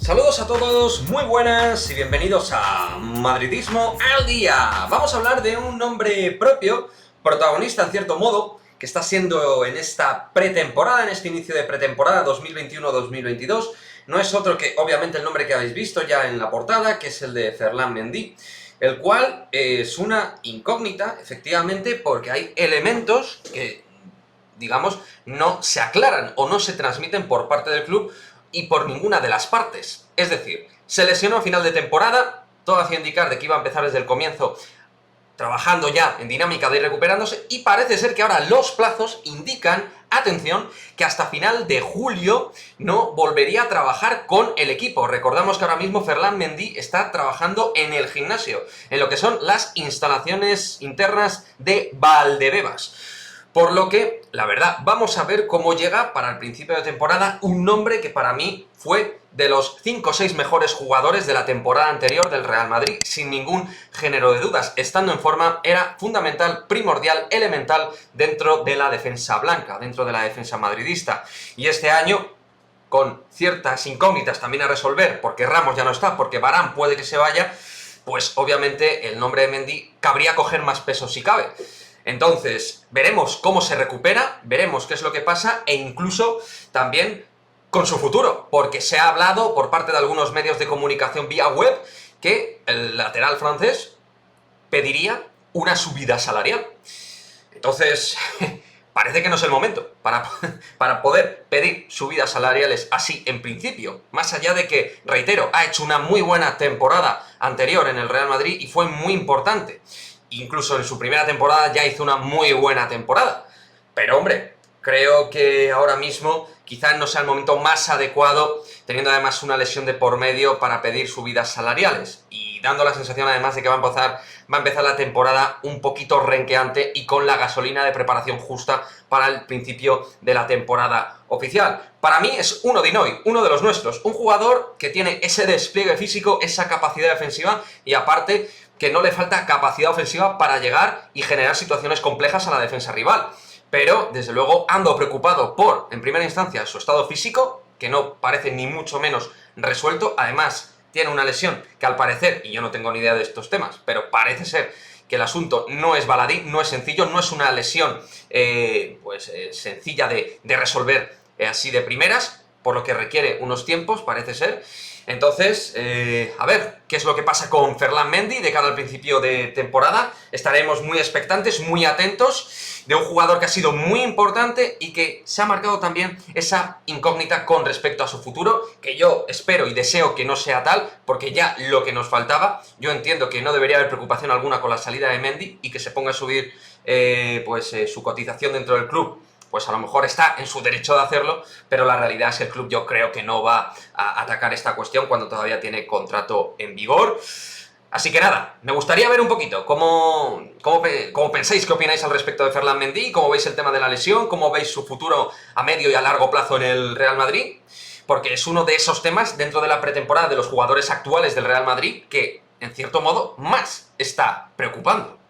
Saludos a todos, muy buenas y bienvenidos a Madridismo al Día. Vamos a hablar de un nombre propio, protagonista en cierto modo, que está siendo en esta pretemporada, en este inicio de pretemporada 2021-2022. No es otro que, obviamente, el nombre que habéis visto ya en la portada, que es el de Ferland Mendy, el cual es una incógnita, efectivamente, porque hay elementos que, digamos, no se aclaran o no se transmiten por parte del club y por ninguna de las partes. Es decir, se lesionó a final de temporada, todo hacía indicar de que iba a empezar desde el comienzo trabajando ya en dinámica de ir recuperándose, y parece ser que ahora los plazos indican, atención, que hasta final de julio no volvería a trabajar con el equipo. Recordamos que ahora mismo Ferland Mendy está trabajando en el gimnasio, en lo que son las instalaciones internas de Valdebebas. Por lo que, la verdad, vamos a ver cómo llega para el principio de temporada un nombre que para mí fue de los 5 o 6 mejores jugadores de la temporada anterior del Real Madrid, sin ningún género de dudas. Estando en forma, era fundamental, primordial, elemental dentro de la defensa blanca, dentro de la defensa madridista. Y este año, con ciertas incógnitas también a resolver, porque Ramos ya no está, porque Varane puede que se vaya, pues obviamente el nombre de Mendy cabría coger más peso si cabe. Entonces, veremos cómo se recupera, veremos qué es lo que pasa e incluso también con su futuro, porque se ha hablado por parte de algunos medios de comunicación vía web que el lateral francés pediría una subida salarial. Entonces, parece que no es el momento para poder pedir subidas salariales así en principio, más allá de que, reitero, ha hecho una muy buena temporada anterior en el Real Madrid y fue muy importante. Incluso en su primera temporada ya hizo una muy buena temporada. Pero hombre, creo que ahora mismo quizás no sea el momento más adecuado, teniendo además una lesión de por medio, para pedir subidas salariales. Y dando la sensación además de que va a empezar la temporada un poquito renqueante y con la gasolina de preparación justa para el principio de la temporada oficial. Para mí es uno de Noy, uno de los nuestros. Un jugador que tiene ese despliegue físico, esa capacidad defensiva y aparte que no le falta capacidad ofensiva para llegar y generar situaciones complejas a la defensa rival. Pero, desde luego, ando preocupado por, en primera instancia, su estado físico, que no parece ni mucho menos resuelto. Además, tiene una lesión que al parecer, y yo no tengo ni idea de estos temas, pero parece ser que el asunto no es baladí, no es sencillo, no es una lesión sencilla de resolver así de primeras, por lo que requiere unos tiempos, parece ser. Entonces, a ver qué es lo que pasa con Ferland Mendy de cara al principio de temporada. Estaremos muy expectantes, muy atentos, de un jugador que ha sido muy importante y que se ha marcado también esa incógnita con respecto a su futuro, que yo espero y deseo que no sea tal, porque ya lo que nos faltaba. Yo entiendo que no debería haber preocupación alguna con la salida de Mendy y que se ponga a subir su cotización dentro del club. Pues a lo mejor está en su derecho de hacerlo, pero la realidad es que el club yo creo que no va a atacar esta cuestión cuando todavía tiene contrato en vigor. Así que nada, me gustaría ver un poquito cómo pensáis, qué opináis al respecto de Ferland Mendy, cómo veis el tema de la lesión, cómo veis su futuro a medio y a largo plazo en el Real Madrid, porque es uno de esos temas dentro de la pretemporada de los jugadores actuales del Real Madrid que, en cierto modo, más está preocupando.